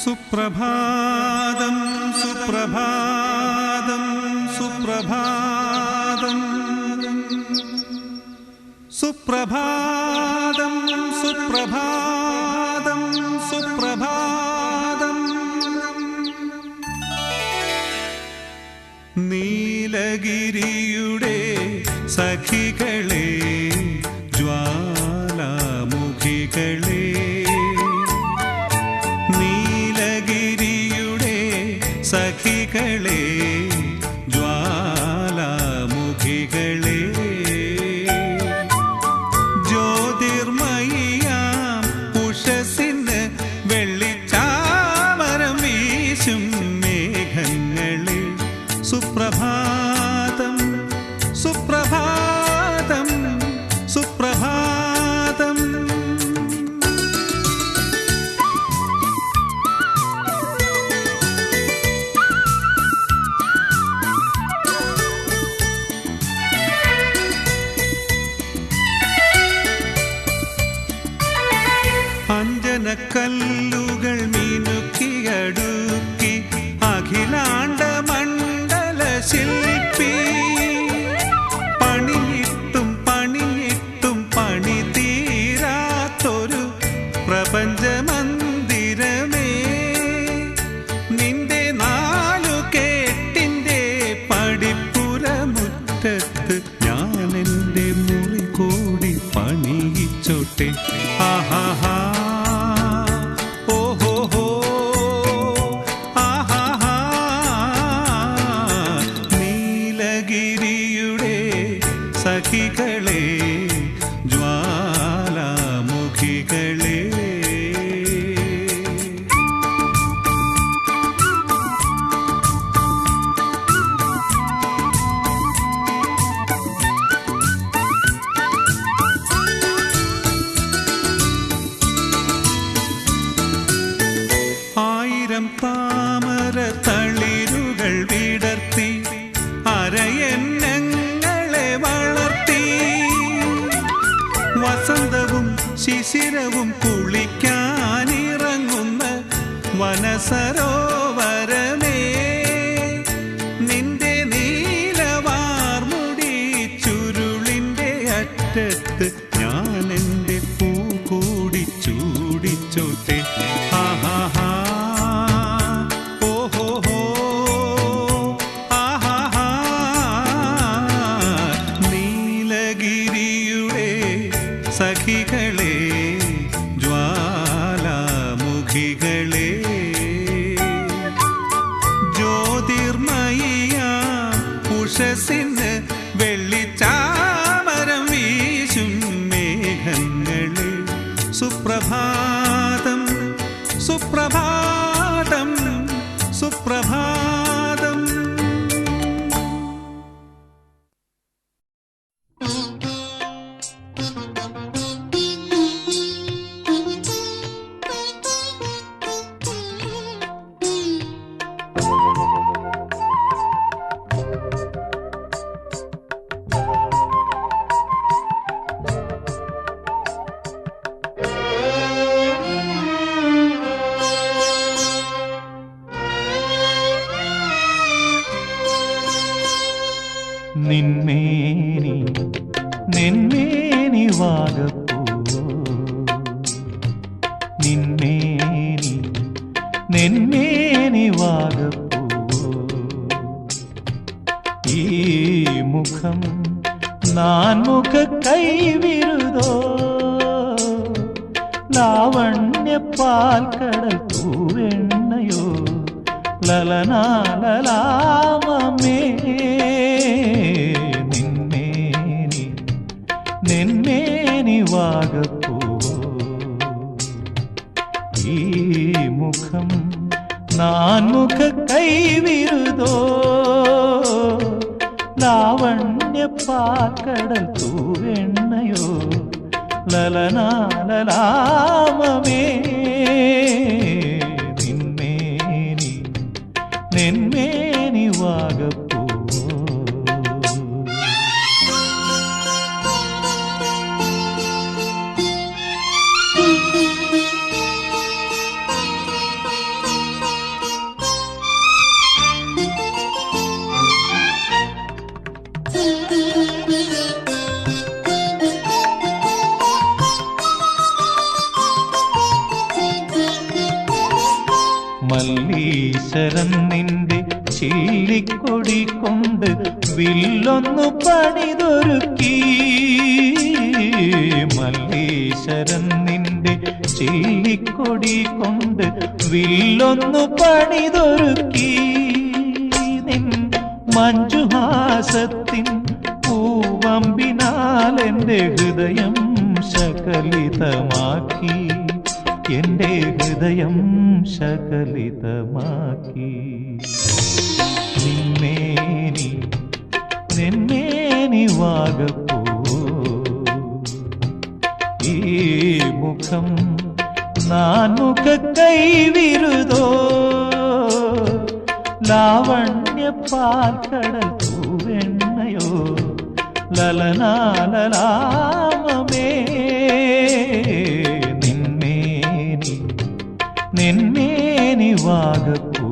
സുപ്രഭാതം സുപ്രഭാതം സുപ്രഭാതം സുപ്രഭാതം സുപ്രഭാതം സുപ്രഭാതം നീലഗിരിയുടെ സഖികളെ ജ്വാലാമുഖികളെ നീലഗിരിയുടെ സഖികളെ ജ്വാലാമുഖികളെ ജ്യോതിർമയിയാം ഉഷസ്സിന് വെള്ളിച്ചാമരം വീശും മേഘങ്ങളെ സുപ്രഭാതം സുപ്രഭാതം സുപ്രഭാതം അഞ്ജനക്കല്ലുകൾ മിനുക്കിയടുക്കി അഖിലാണ്ട മണ്ഡല ശില്പി പണിയിട്ടും പണിയിട്ടും പണി തീരാത്തൊരു പ്രപഞ്ചമന്ദിരമേ നിന്റെ നാലു കേട്ടിൻ്റെ പടിപ്പുറമുറ്റത്ത് ഞാൻ എൻ്റെ മുറി കൂടി പണിയിച്ചോട്ടെ ആഹാഹാ സഖികളെ ജ്വാലാമുഖികളെ ആയിരം താമര തളിരുകൾ വിടർത്തി അരയന്നങ്ങളെ വളർത്തി വസന്തവും ശിശിരവും കുളിക്കാനിറങ്ങുന്ന വനസരോവരമേ നിന്റെ നീലവാർമുടി ചുരുളിൻ്റെ അറ്റത്ത് ഞാൻ എൻ്റെ പൂ കൂടി ചൂടിച്ചോട്ടെ ആഹാഹാ ഓഹോഹോ ആഹാഹാ നീലഗിരിയുടെ സഖികളെ ജ്വാലാമുഖികളെ ജ്യോതിർമയിയാം ഉഷസ്സിന് വെള്ളിച്ചാമരം വീശും മേഘങ്ങളെ സുപ്രഭാതം സുപ്രഭാതം സുപ്രഭാതം നിന്മേനി നിന്മേനി വാഗപ്പൂ നിന്മേനി നിന്മേനി വാഗപ്പൂ ഈ മുഖം നാൻമുഖ കൈവിരുതോ ലാവണ്യപ്പാൽക്കടൽ പൂവെണ്ണയോ ലലനാലലാമമേ നിന്മേനി വാഗപ്പൂ ഈ മുഖം നാൻമുഖ കൈവിരുതോ ലാവണ്യപ്പാൽക്കടൽ തൂവെണ്ണയോ ലലനാലലാമമേ നിന്മേനി വാഗപ്പൂ മല്ലീശ്വരൻ നിന്റെ ചില്ലിക്കൊടി കൊണ്ട് വില്ലൊന്നു പണിതൊരുക്കി. മല്ലീശ്വരൻ നിന്റെ ചില്ലിക്കൊടി കൊണ്ട് വില്ലൊന്നു പണിതൊരുക്കി. നിൻ മഞ്ജുഹാസത്തിൻ പൂവമ്പിനാൽ എൻ്റെ ഹൃദയം ശകലിതമാക്കി, എൻ്റെ ഹൃദയം ശകലിതമാക്കി. നിന്മേനി നിന്മേനി വാഗപ്പൂ, ഈ മുഖം നാൻമുഖ കൈവിരുതോ, ലാവണ്യ പാൽക്കടൽ പൂവെണ്ണയോ, ലലനാലലാമമേ. നിന്മേനി നിന്മേനി വാഗപ്പൂ.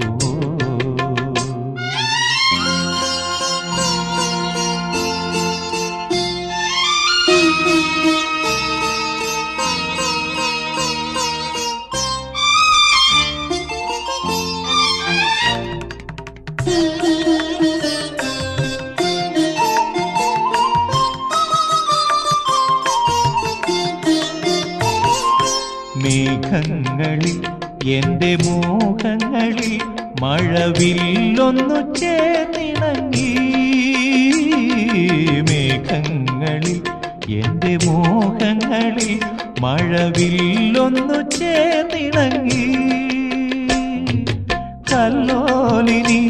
മേഘങ്ങളിൽ എൻ്റെ മോഹങ്ങളിൽ മഴവില്ലൊന്നു ചേർന്നിണങ്ങി. മേഘങ്ങളിൽ എൻ്റെ മോഹങ്ങളിൽ മഴവില്ലൊന്നു ചേർന്നിണങ്ങി. കല്ലോലിനി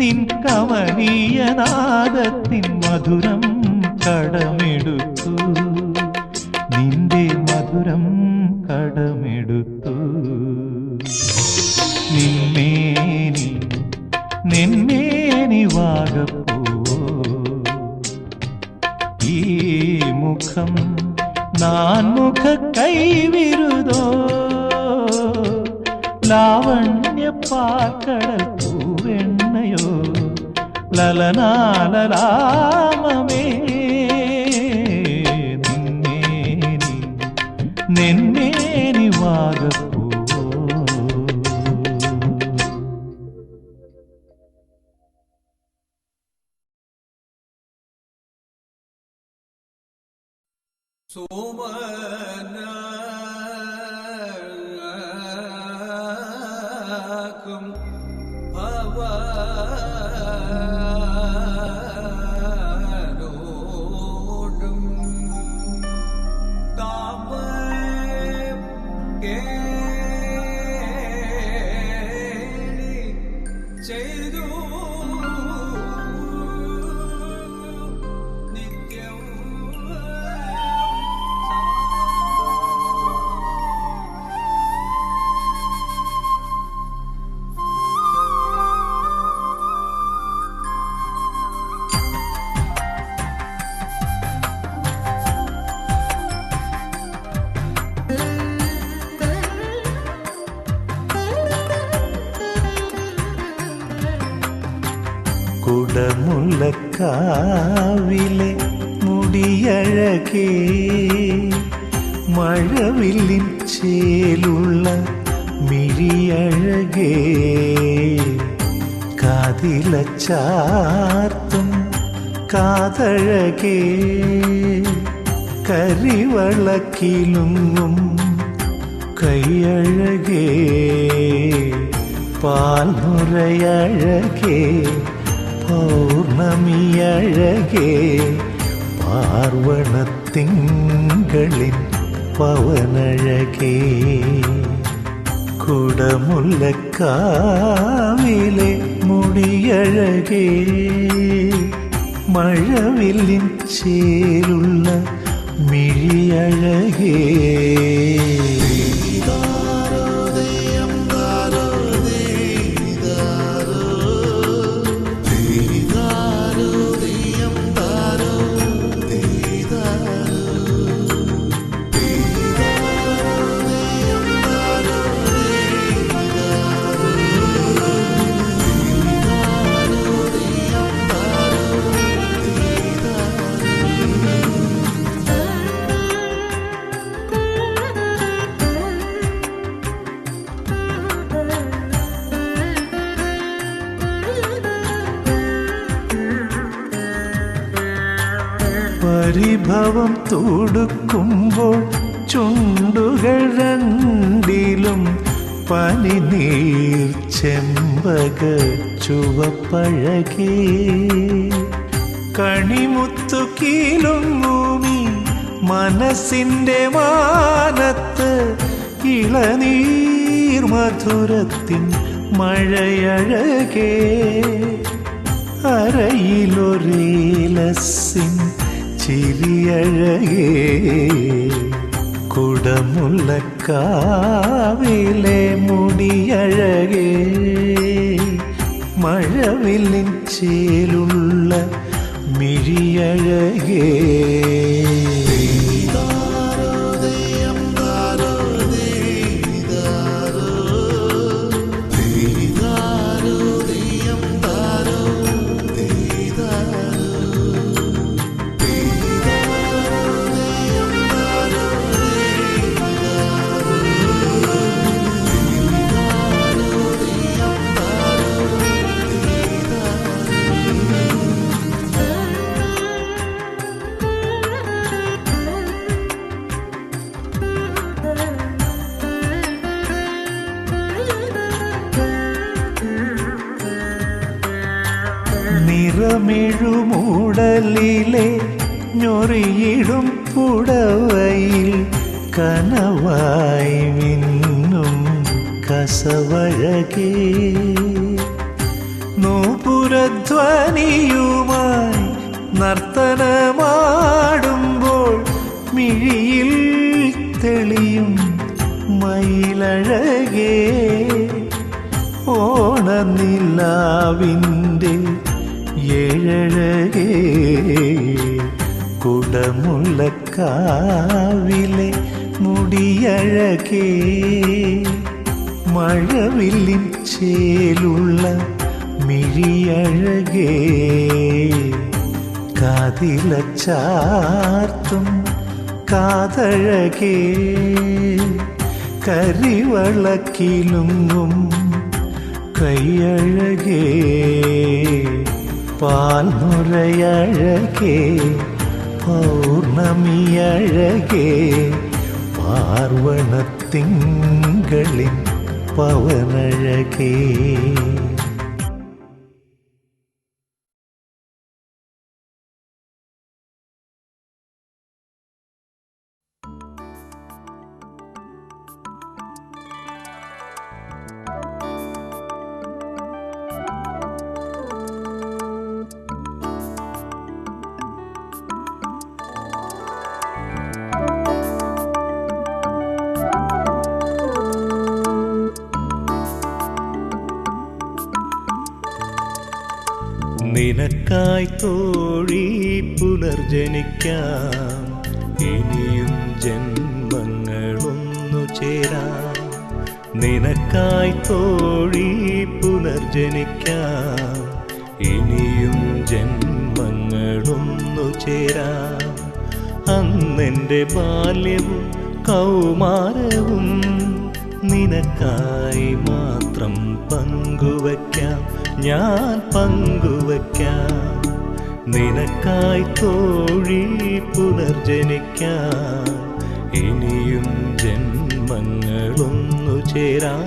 നിൻ കമനീയനാദത്തിൻ മധുരം കടമെടുത്തു, നിന്റെ മധുരം കടമെടുത്തു. നിന്മേനി നിന്മേനി വാഗപ്പൂ, ഈ മുഖം നാൻമുഖ കൈവിരുതോ, ലാവണ്യ പാൽക്കടൽ പൂവെണ്ണയോ, ലലനാലലാമമേ. നിന്മേനി വാഗപ്പൂ. സോമനാക്കും ഭവനോടും താപം കേളി ചെയ്തു നിത്യം. കുടമുല്ലക്കാവിലെ മുടിയഴകേ, മഴവില്ലിൻ ചേലുള്ള മിഴിയഴകേ, കാതിലച്ചാർത്തും കാതഴകേ, കരിവളക്കിലുങ്ങും കൈയഴകേ, പാൽനുരയഴകേ, പൗർണമിയഴകേ, പാർവണത്തിങ്കളിൻ പവനഴകേ. കുടമുല്ലക്കാവിലെ മുടിയഴകേ, മഴവില്ലിൻ ചേലുള്ള മിഴിയഴകേ. പരിഭവം തുടുക്കുമ്പോൾ ചുണ്ടുകൾ രണ്ടിലും പനിനീർ ചെമ്പക ചുവപ്പഴകേ കണിമുത്തു കീലുങ്ങൂമി മനസ്സിൻ്റെ മാനത്ത് ഇളനീർ മധുരത്തിൻ മഴയഴകേ അരയിലൊരേലസിൻ ചിരിയഴകേ കുടമുല്ലക്കാവിലെ മുടിയഴകേ മഴവില്ലിൻ ചേലുള്ള മിഴിയഴകേ നിറമെഴുമൂടലിലെ ഞൊറിയിടും പുടവയിൽ കനവായി മിന്നും കസവഴകേ നൂപുരധ്വനിയുമായി നർത്തനമാടുമ്പോൾ മിഴിയിൽ തെളിയും മയിലഴകേ ഓണനിലാവിൻ്റെ ഏഴഴകേ കുടമുല്ലക്കാവിലെ മുടിയഴകേ മഴവില്ലിൻ ചേലുള്ള മിഴിയഴകേ കാതിലച്ചാർത്തും കാതഴകേ കരിവളക്കിലുങ്ങും കൈയഴകേ പാൽനുരയഴകേ പൗർണമിയഴകേ പാർവണത്തിങ്കളിൻ പവനഴകേ നിനക്കായി തോഴി പുനർജനിക്കാം ഇനിയും ജന്മങ്ങളൊന്നു ചേരാം നിനക്കായി തോഴി പുനർജനിക്കാം ഇനിയും ജന്മങ്ങളൊന്നു ചേരാം അന്നെൻ്റെ ബാല്യവും കൗമാരവും നിനക്കായി മാത്രം പങ്കുവയ്ക്കാം ഞാൻ പങ്കുവയ്ക്കാം നിനക്കായി തോഴി പുനർജനിക്കാം ഇനിയും ജന്മങ്ങളൊന്നു ചേരാം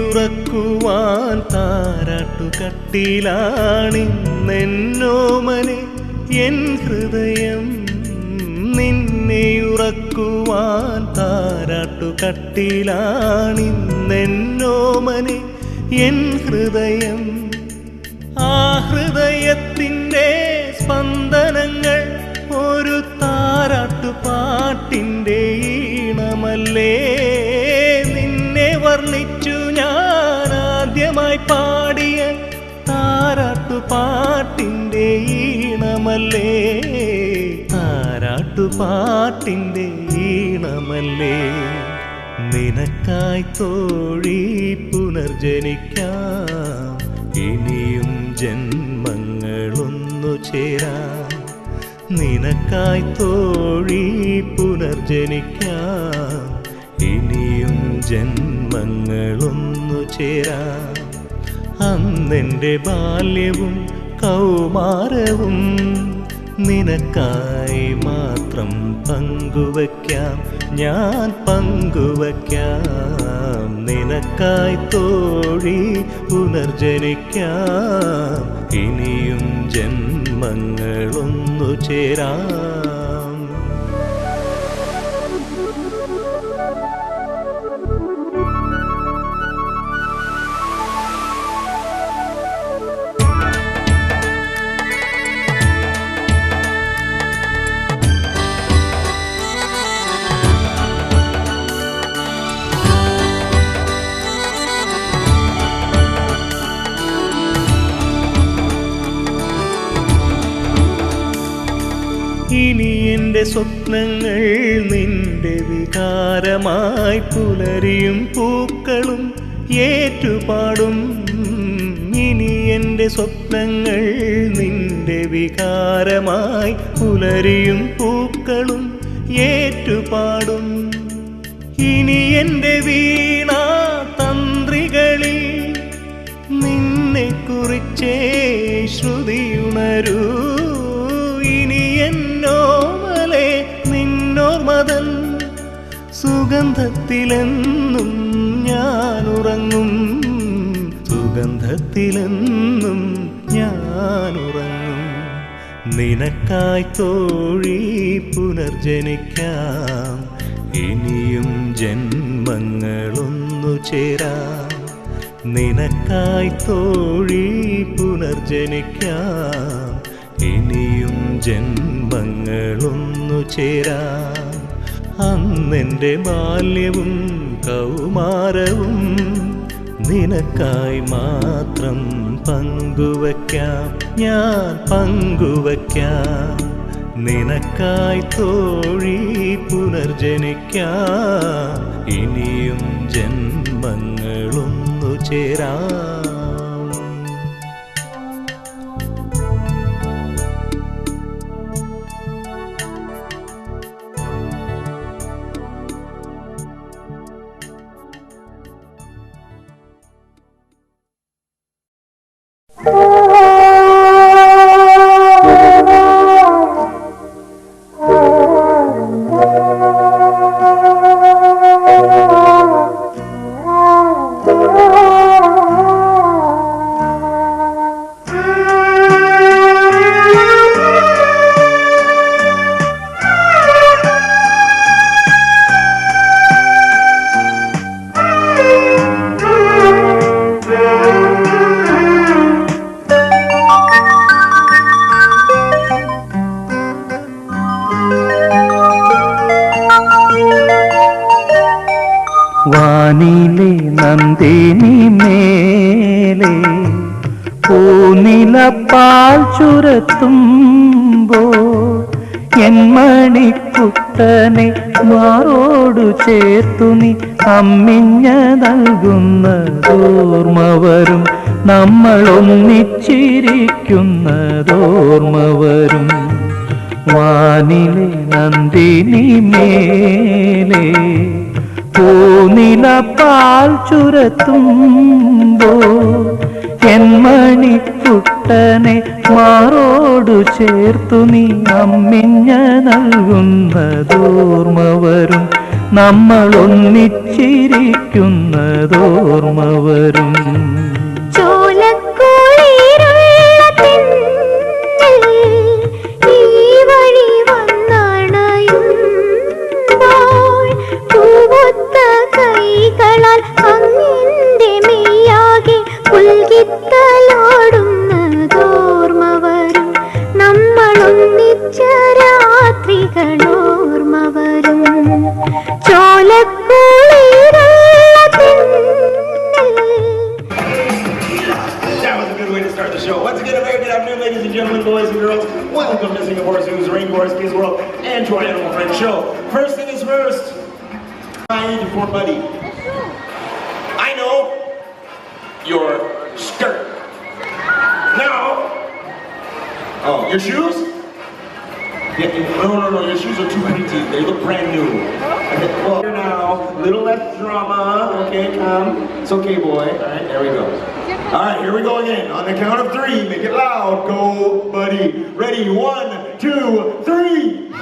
നിന്നെയുറക്കുവാൻ താരാട്ടുകട്ടിലാണിന്നെന്നോമനെ എൻ ഹൃദയം നിന്നെയുറക്കുവാൻ താരാട്ടുകട്ടിലാണിന്നെന്നോമനെ എൻ ഹൃദയം ആ ഹൃദയത്തിൻ്റെ സ്പന്ദനങ്ങൾ ഒരു താരാട്ടുപാട്ടിൻ്റെ ഈണമല്ലേ വർണ്ണിച്ചു ഞാൻ ആദ്യമായി പാടിയ താരാട്ടുപാട്ടിൻ്റെ ഈണമല്ലേ താരാട്ടുപാട്ടിൻ്റെ ഈണമല്ലേ നിനക്കായി തോഴി പുനർജനിക്കാം, ഇനിയും ജന്മങ്ങളൊന്നു ചേരാം. നിനക്കായി തോഴി പുനർജനിക്കാം, ഇനിയും ജന്മങ്ങളൊന്നു ചേരാം. അന്നെൻ്റെ ബാല്യവും കൗമാരവും നിനക്കായി മാത്രം പങ്കുവയ്ക്കാം, ഞാൻ പങ്കുവയ്ക്കാം. നിനക്കായി തോഴി പുനർജനിക്കാം, ഇനിയും ജന്മങ്ങളൊന്നു ചേരാം. ഇനി എൻ്റെ സ്വപ്നങ്ങൾ നിന്റെ വികാരമായി പുലരിയും പൂക്കളും ഏറ്റുപാടും. ഇനി എൻ്റെ സ്വപ്നങ്ങൾ നിന്റെ വികാരമായി പുലരിയും പൂക്കളും ഏറ്റുപാടും. ഇനി എൻ്റെ വീണാ തന്ത്രികളിൽ നിന്നെ കുറിച്ചേ ശ്രുതിയുണരൂ. ഇനി എന്നോമലെ നിന്നോർമതൻ സുഗന്ധത്തിലെന്നും ഞാനുറങ്ങും, സുഗന്ധത്തിലെന്നും ഞാനുറങ്ങും. നിനക്കായി തോഴി പുനർജനിക്കാം, ഇനിയും ജന്മങ്ങളൊന്നു ചേരാം. നിനക്കായി തോഴി പുനർജനിക്കാം, ഇനിയും ജന്മങ്ങളൊന്നു ചേരാം. അന്നെൻ്റെ ബാല്യവും കൗമാരവും നിനക്കായി മാത്രം പങ്കുവയ്ക്കാം, ഞാൻ പങ്കുവയ്ക്കാം. നിനക്കായി തോഴി പുനർജനിക്കാം, ഇനിയും ജന്മങ്ങളൊന്നു ചേരാം. വാനിലെ നന്ദിനി മേലെ പൂനിലപ്പാൽ ചുരത്തുമ്പോ എൻ മണിക്കുട്ടനെ മാറോടു ചേർത്തു നീ അമ്മിഞ്ഞ നൽകുന്നതോർമ്മ വരും, നമ്മളൊന്നിച്ചിരിക്കുന്നതോർമ്മ വരും. വാനിലെ നന്ദിനി മേലെ പൂനിലപ്പാൽ ചുരത്തുമ്പോ എൻ മണിക്കുട്ടനെ മാറോടു ചേർത്തു നീ അമ്മിഞ്ഞ നൽകുന്നതോർമ്മ വരും, നമ്മളൊന്നിച്ചിരിക്കുന്നതോർമ്മ വരും. Ladies and gentlemen, boys and girls, welcome to Singapore's News, Rainforest Kids World, and to our Animal Friends show. First thing is first, Behind before Buddy. I know your skirt. Now, oh, your shoes? Yeah, no, your shoes are too pretty. They look brand new. Okay, well, here now, little less drama. Okay, come. It's okay, boy. All right, there we go. All right, here we go again. On the count of 3, make it loud. Go, Buddy. Ready? 1, 2, 3.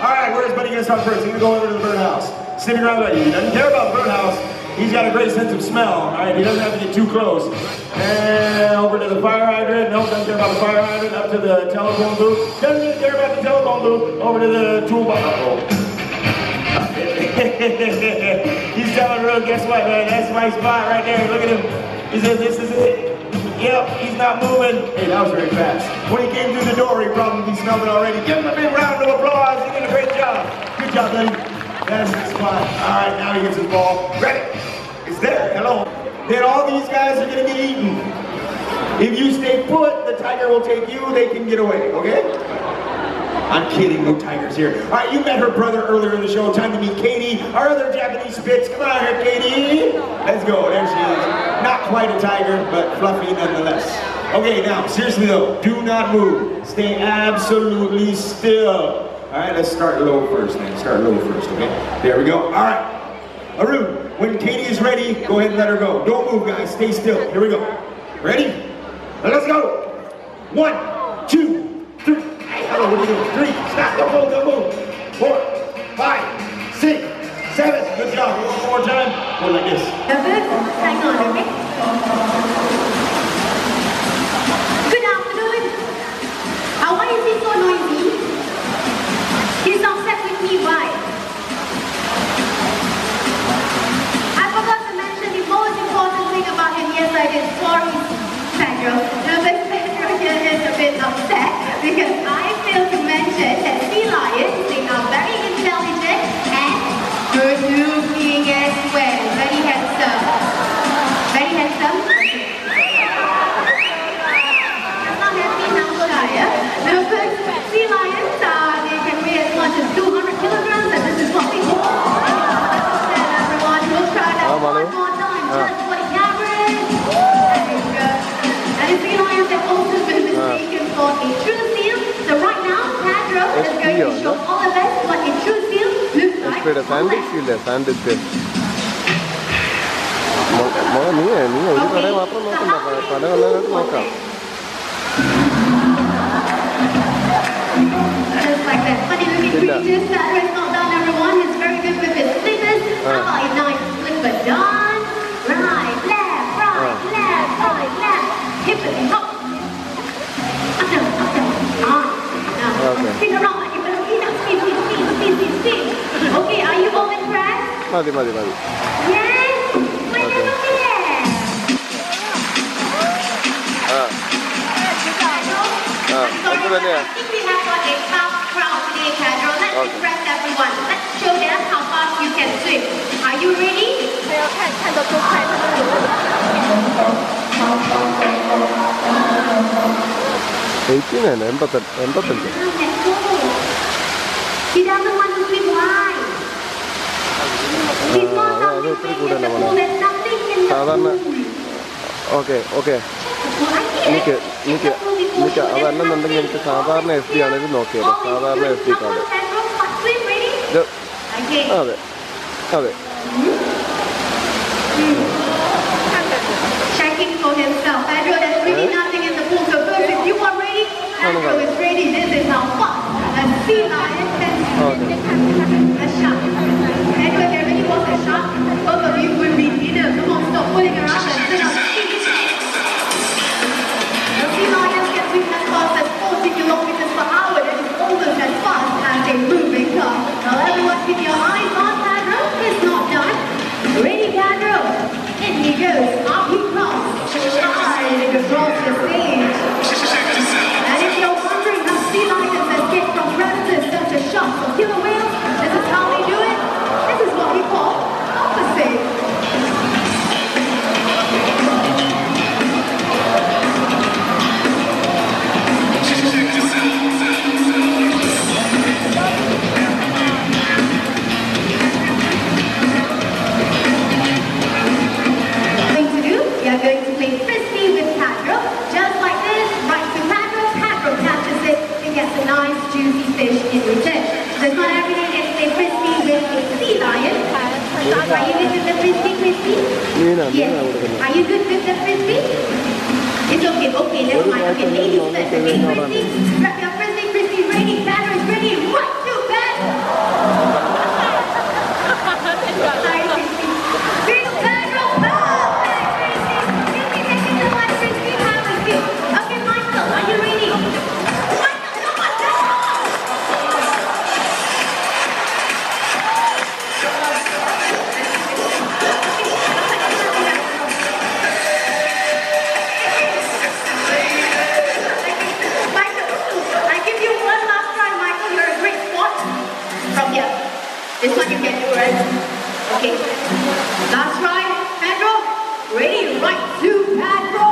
All right, where's Buddy gonna start first? He's gonna go over to the birdhouse. Sitting around the He doesn't care about the birdhouse. He's got a great sense of smell. All right, he doesn't have to get too close. And over to the fire hydrant. No, doesn't care about the fire hydrant. Up to the telephone booth. Doesn't even care about the telephone booth. Over to the toolbox. He's telling Real, guess what, man? That's my spot right there. Look at him. He says, this is it. Yep, he's not moving. Hey, that was very fast. When he came through the door, he probably smelled it already. Give him a big round of applause. He did a great job. Good job, buddy. That's his spot. All right, now he gets his ball. Ready? It's there. Hello. Then all these guys are going to get eaten. If you stay put, the tiger will take you. They can get away, okay? I'm kidding, no tigers here. All right, you met her brother earlier in the show. Time to meet Katie, our other Japanese Spitz. Come on here, Katie. Let's go, there she is. Not quite a tiger, but fluffy nonetheless. Okay, now, seriously though, do not move. Stay absolutely still. All right, let's start low first, man. Start low first, okay? There we go. All right, Arun, when Katie is ready, go ahead and let her go. Don't move, guys. Stay still. Here we go. Ready? Let's go. 1, 2, 3. Hello, what are you doing? 3. Stop. Don't move. Don't move. 4, 5, 6, 7. Good job. One more time. Go like this. Hang on, okay? Good afternoon. Why is he so noisy? He's upset with me. Why? I forgot to mention the most important thing about him. Yes, I did. Sorry, Pedro. No, but Pedro here is a bit upset because I failed to mention that sea lions, they are very intelligent and good looking as well. Very handsome. Very handsome. I'm not happy now, Soraya. No, but sea lions, they can weigh as much as 200 kilograms, and this is what we do. Everyone will try that one more time, just for the average. And the sea lions have also been mistaken for a true seal. So right now, Pedro is going to show all of us what a true seal looks like. Sandwich നീ ഒരു കട മാത്രം നോക്കണ്ട പല കടകളായിട്ട് നോക്കാം Just like that funny looking creature, Pedro is not done, everyone. He's very good with his fingers. How about a nice flip but done? Right, left, hippity hop. Up down, on. Now, spin around like a ballerina. Spin. Okay, are you all impressed? മതി Yes? Wait a minute. I'm sorry, but I think we have got a tough crowd today, Pedro. Let's impress everyone. Let's show them how fast you can swim. Are you ready? 85 Let's go. He doesn't want to swim wide. He's not അത് ഒത്തിരി swim കൂടുതലല്ല in the pool. മോളെ There's nothing in the സാധാരണ pool. Okay എനിക്ക് അതല്ലെന്നുണ്ടെങ്കിൽ എനിക്ക് സാധാരണ F D ആണെങ്കിൽ നോക്കിയത് സാധാരണ എഫ് ഡി കാർഡ് അതെ Checking for himself. Pedro, there's really nothing in the pool. So first, if you are ready, Pedro is ready. This is how fast a sea lion can swim. A shark. Pedro, if there really was a shark, both of you would be dinner. Come on, stop fooling around and sit on the seat. The sea lions can swim as fast as 40 kilometers per hour. That is almost as fast as a moving car. Now everyone keep your eyes on Pedro. It's not done. Ready, Pedro? play frisbee with Pedro. Just like this, right to Pedro. Pedro catches it and gets a nice juicy fish in return. So it's not every day that you play frisbee with a sea lion. Are you good with the frisbee? Yes. Are you good with the frisbee? It's okay, never mind. Okay, ladies first. Okay, frisbee. Grab your frisbee, ready. Pedro is ready. Right to bed. Hi, frisbee. Big Pedro. Perfect, frisbee. Thank you so much, frisbee. Have a seat. Okay, Michael, are you ready? Michael, come on, let's go. Michael, I give you one last try, Michael. You're a great sport. From here. This one you can do, right? Okay. Last try. Pedro. Ready, right to Pedro.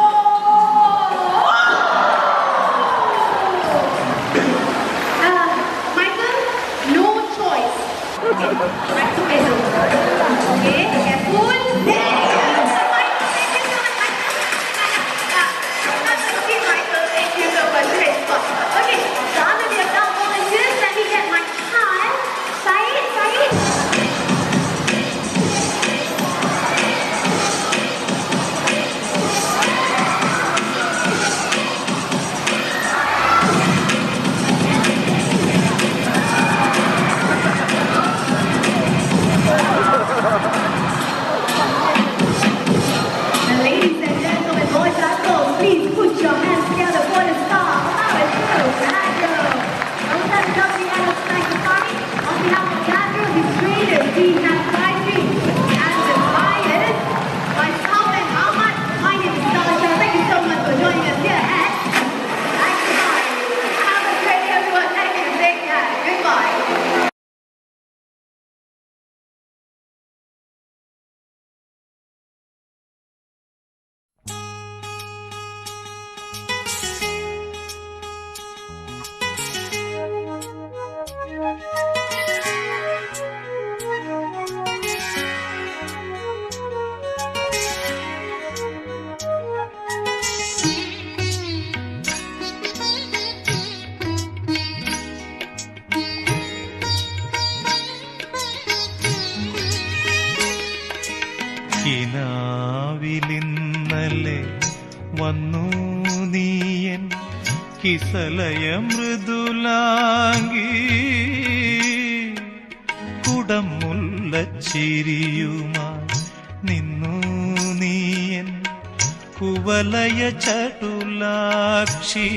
Michael, no choice. Okay. Right to Pedro. Okay, careful. Thank you so much. Great spot. Okay, so under the adult volunteers, let me get my card. Said. And ladies and gentlemen, boys and girls, please put your hands together for the star. On behalf of Pedro, his trainers, we have Gayatri and the Lions. Myself and Ahmad, my name is Sasha. Thank you so much for joining us here at Goodbye. Have a great day, everyone. Thank you. Take care. Goodbye. കിനാവിലിന്നലെ വന്നു നീയൻ കിസലയ മൃദുലാംഗി കുടമുല്ലച്ചിരിയുമായി നിന്നു നീയൻ കുവലയ ചടുലാക്ഷി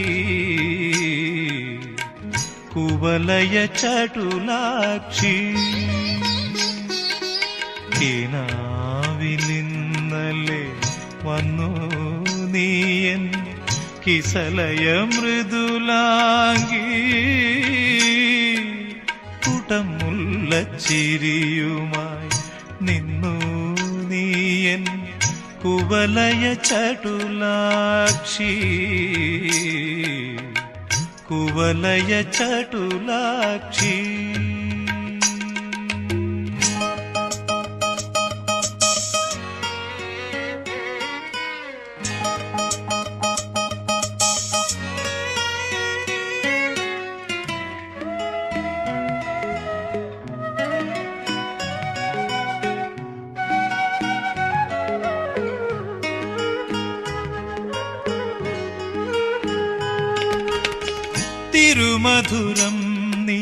കിനാവിലിന്നലെ വന്നു നീയൻ കിസലയ മൃദുലാംഗി കുടമുല്ലച്ചിരിയുമായി നിന്നു നീയൻ കുവലയ ചടുലാക്ഷി തിരുമധുരം നീ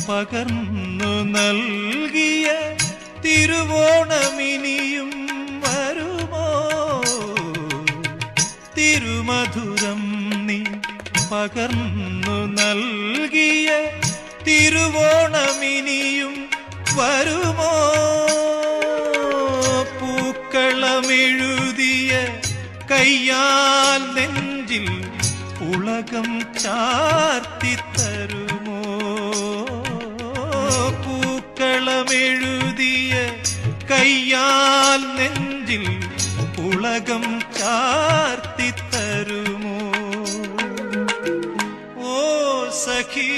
പകർന്നു നൽകിയ തിരുവോണമിനിയും വരുമോ? തിരുമധുരം നീ പകർന്നു നൽകിയ തിരുവോണമിനിയും വരുമോ? പൂക്കളമെഴുതിയ കയ്യാൽ നെഞ്ചിൽ ഉലകം ചാർത്തിത്തരുമോ? പൂക്കളമെഴുതിയ കയ്യാൽ നെഞ്ചിൽ ഉലകം ചാർത്തിത്തരുമോ? ഓ സഖി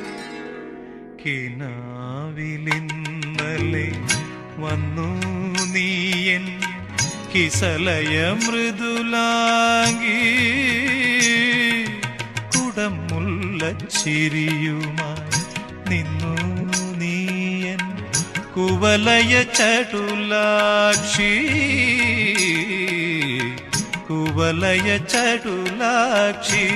പ്രാണസഖി കിനാവിലിന്നലെ വന്നു നീയൻ കിസലയ മൃദുലാംഗി കുടമുല്ലച്ചിരിയുമായി നിന്നു നീയൻ കുവലയ ചടുലാക്ഷി കുവലയ ചടുലാക്ഷി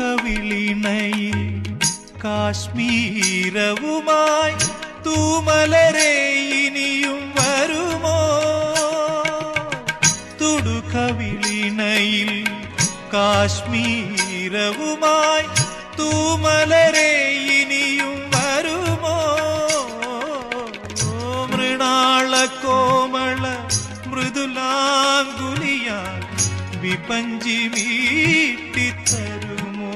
തുടുകവിളിണയിൽ കാശ്മീരവുമായി തൂമലരെ ഇനിയും വരുമോ തുടുകവിളിണയിൽ കാശ്മീരവുമായി തൂമലരെ ഇനിയും വരുമോ മൃണാള കോമള മൃദുലാംഗുലിയാൽ വിപഞ്ചി മീട്ടിത്തരുമോ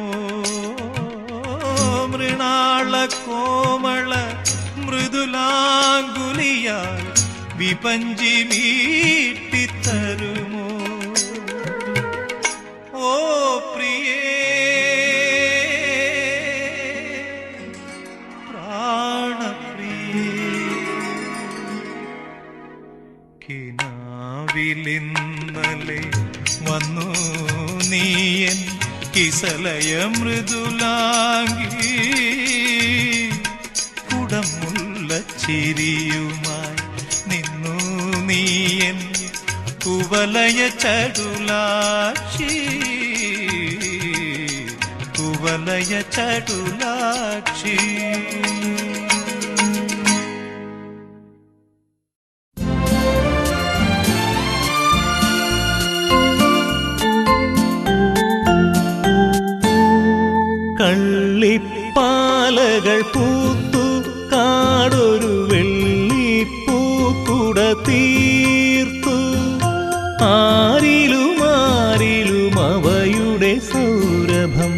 മൃണാള കോമള മൃദുലാംഗുലിയാൽ വിപഞ്ചി മീട്ടിത്തരുമോ ഓ പ്രിയേ പ്രാണപ്രിയേ കിനാവിലിന്നലെ വന്നു നീയൻ കിസലയ മൃദുലാംഗി കുടമുല്ലച്ചിരിയുമായി നിന്നു നീയൻ കുവലയ ചടുലാക്ഷി കുവലയ ചടുലാക്ഷി കള്ളിപ്പാലകൾ പൂത്തു കാടൊരു വെള്ളിപ്പൂക്കുട തീർത്തു ആരിലും അവയുടെ സൗരഭം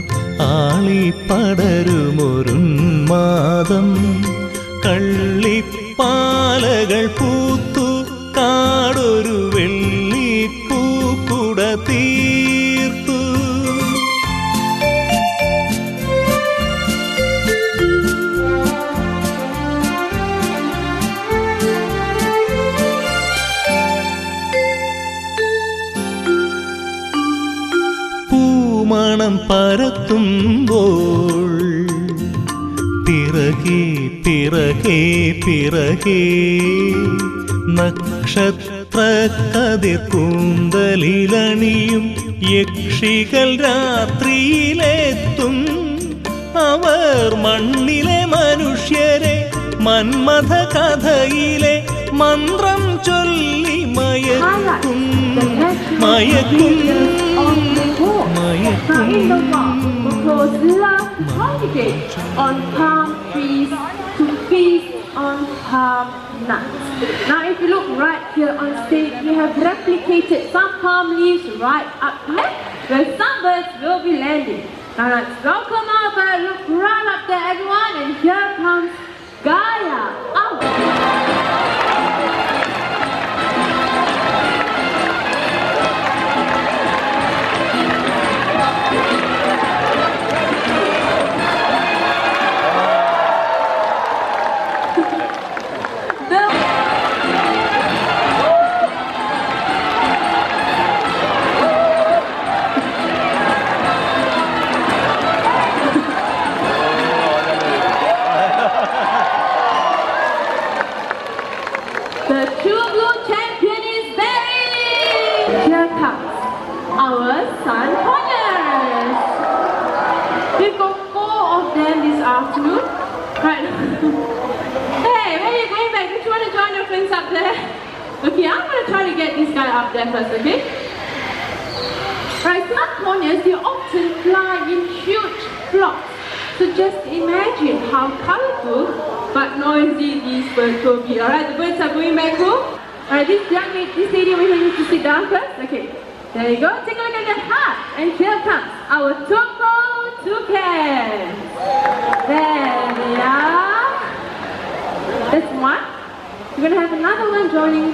ആളിപ്പടരുമൊരുന്മാദം കള്ളിപ്പാലകൾ പൂത്തു കാടൊരു വെള്ളിപ്പൂക്കുട തീർത്തു മണം പരത്തുമ്പോൾ പിറകെ പിറകെ പിറകെ നക്ഷത്രക്കതിർ കൂന്തലിലണിയും യക്ഷികൾ രാത്രിയിലെത്തും അവർ മണ്ണിലെ മനുഷ്യരെ മന്മഥ കഥയിലെ മന്ത്രം ചൊല്ലി മയക്കും മയക്കും Now in the walk, Bukos love to congregate on palm trees to feast on palm nuts. Now if you look right here on stage, we have replicated some palm leaves right up here where some birds will be landing. Now let's welcome our bird, look right up there everyone, and here comes Gaia. Out. The true blue champion is Barry! Here comes our sun honors. We've got 4 of them this afternoon. Right. Hey, where are you going back? Don't you want to join your friends up there? Okay, I'm going to try to get this guy up there first, okay? Right, smartphones, they often fly in huge flocks. So just imagine how colorful but noisy these birds will be. Alright, the birds are going back home. Alright, this lady over here needs to sit down first. Okay, there you go. Take a look at that hat. And here comes our Toko toucan. There they are. That's one. We're gonna have another one joining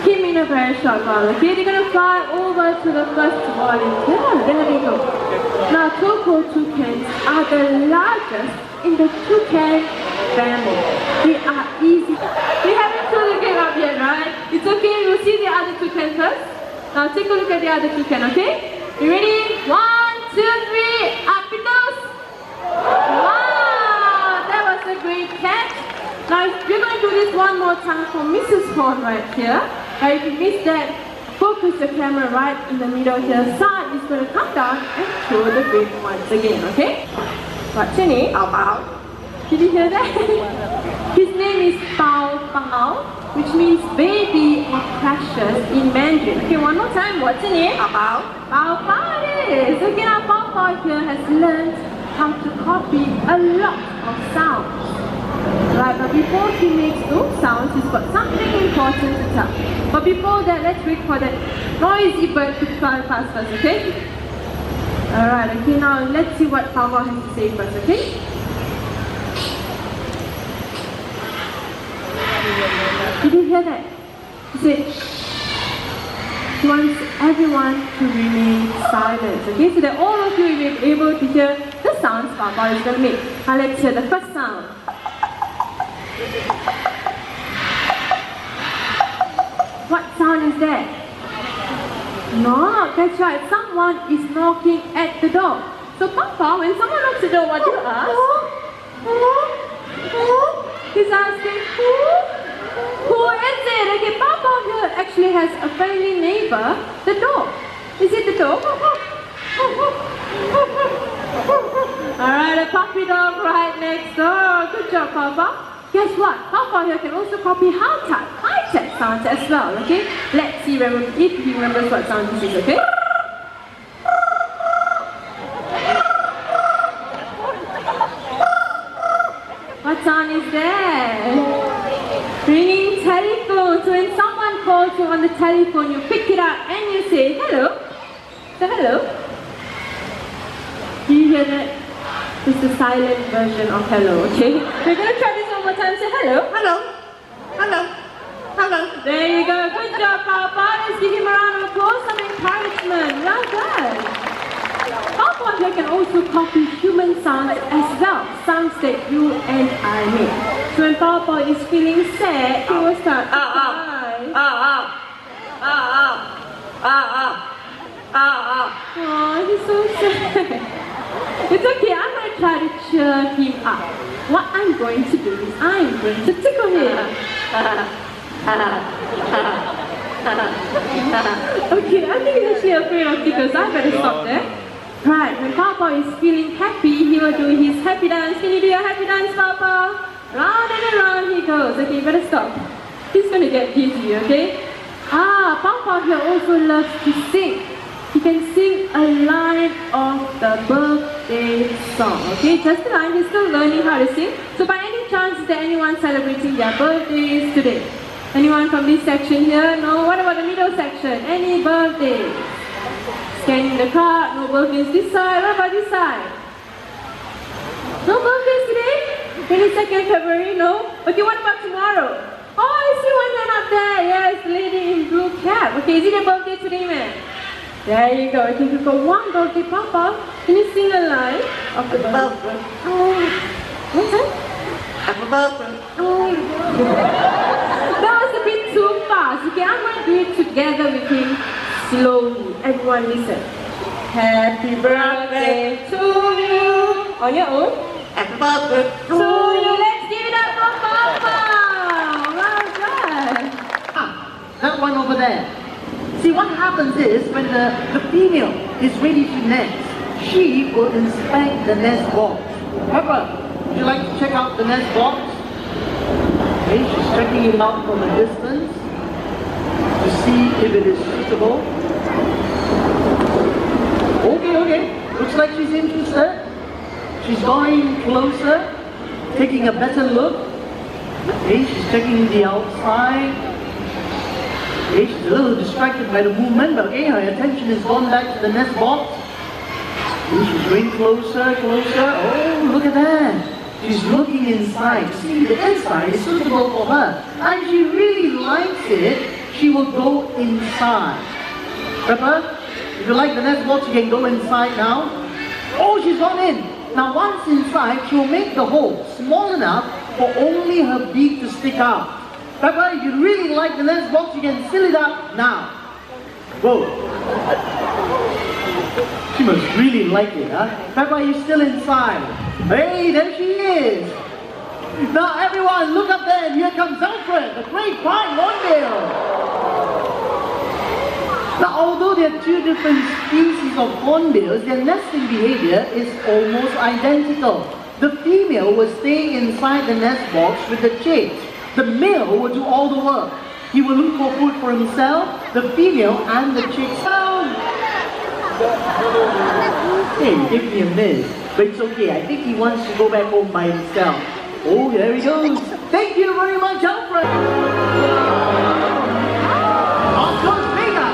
him in a very short while. Okay, they're gonna fly over to the first volunteer. There we go. Now, Toko toucans are the largest in the toucan family. They are easy. We haven't told the game up yet, right? It's okay. We'll see the other toucan first. Now, take a look at the other toucan. Okay? You ready? 1, 2, 3. Up it goes. Wow, that was a great catch. Now, we're going to do this one more time for Mrs. Horn right here. If you missed that, focus the camera right in the middle here. Sun is going to come down and show the grape once again, okay? What's your name? Bao Bao. Did you hear that? His name is Bao Bao, which means baby or precious in Mandarin. Okay, one more time. What's your name? Bao Bao. Bao Bao it is. Okay, now Bao Bao here has learned how to copy a lot of sounds. Right, but before he makes those sounds, he's got something important to tell. But before that, let's wait for that noisy bird to fly past first, okay? Alright, okay, now let's see what Bao Bao has to say first, okay? Did you hear that? He said, he wants everyone to remain silent, okay? So that all of you will be able to hear the sounds Bao Bao is going to make. Now let's hear the first sound. What sound is that? No, that's right. Someone is knocking at the door. So Papa, when someone knocks at the door, what do you ask? He's asking, who is it? Okay, Papa here actually has a friendly neighbor, the dog. Is it the dog? Alright, a puppy dog right next door. Good job, Papa. Guess what? Papa here can also copy high-tech sounds as well, okay? Let's see if he remembers what sound this is, okay? What sound is that? Ringing telephone. So when someone calls you on the telephone, you pick it up and you say, hello. So hello. Do you hear that? It's the silent version of hello, okay? We're going to try this one more time. Say hello. Hello. Hello. Hello. There you go. Good job, Papa. Let's give him a round of applause, some encouragement. Well done. Papa here can also copy human sounds as well. Sounds that you and I make. So when Papa is feeling sad, he will start to cry. Oh, he's so sad. It's okay, I'm going to try to cheer him up. What I'm going to do is I'm going to tickle him. Okay, I think he's actually afraid of tickles. I better stop there. Right, when Papa is feeling happy, he will do his happy dance. Can you do your happy dance, Papa? Round and around he goes. Okay, you better stop. He's going to get dizzy, okay? Papa here also loves to sing. He can sing a line of the birthday song, okay? Just a line, he's still learning how to sing. So by any chance, is there anyone celebrating their birthdays today? Anyone from this section here? No? What about the middle section? Any birthdays? Scanning the card, no birthdays this side. What about this side? No birthdays today? 22nd February, no? Okay, what about tomorrow? Oh, I see one man up there. Yes, the lady in blue cap. Okay, is it your birthday today, man? There you go. If you've got one birthday, Papa, can you sing a line of the birthday? Oh, what's that? Happy birthday. Oh, that was a bit too fast. Okay, I'm going to do it together with him slowly. Everyone listen. Happy birthday to you. On your own. Happy birthday to you. Let's give it up for Papa. Well done. That one over there. See, what happens is when the female is ready to nest, she will inspect the nest box. Pepper, would you like to check out the nest box? Okay, she's checking it out from a distance to see if it is suitable. Okay. Looks like she's interested. She's going closer, taking a better look. Okay, she's checking the outside. Okay, she's a little distracted by the movement, but okay, her attention has gone back to the nest box. Okay, she's going closer. Oh, look at that. She's looking inside. See, the inside is suitable for her. And she really likes it. She will go inside. Pepper, if you like the nest box, you can go inside now. Oh, she's gone in. Now once inside, she will make the hole small enough for only her beak to stick out. Pepper, if you really like the nest box, you can seal it up now. Whoa. She must really like it, huh? Pepper, you're still inside. Hey, there she is. Now everyone, look up there, and here comes Alfred, the great white hornbill. Now, although there are two different species of hornbills, their nesting behavior is almost identical. The female will stay inside the nest box with the chicks. The male will do all the work. He will look for food for himself, the female, and the chicks. Hey, give me a miss. But it's okay, I think he wants to go back home by himself. Oh, there he goes. Thank you very much, Alfred. On goes Vega.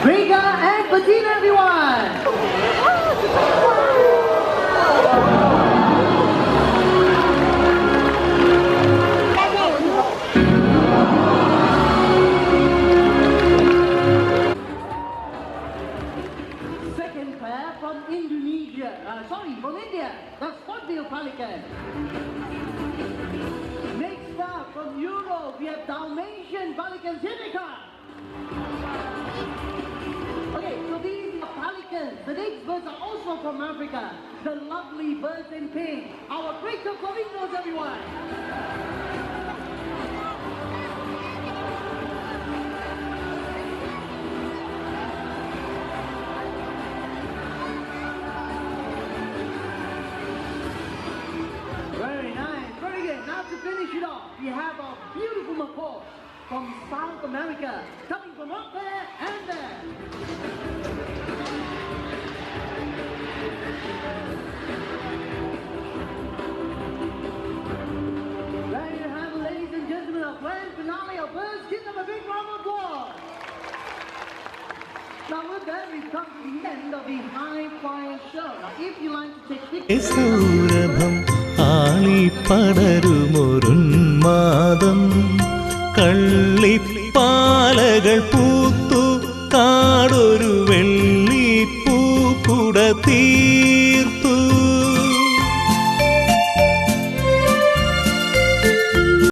Vega and Bettina, everyone. From Indonesia, from India, the spot-tailed pelican. Next up, from Europe, we have Dalmatian pelicans. Here they come. Okay, so these are pelicans. The next birds are also from Africa. The lovely birds in pink. Our great flamingos, everyone. To finish it off, we have a beautiful macaw from South America, coming from up there and there. There you have it, ladies and gentlemen, a grand finale of birds. Give them a big round of applause. Now with that, we've come to the end of the High Flyer show. Now if you like to take pictures... ആളിപ്പടരുമൊരുന്മാ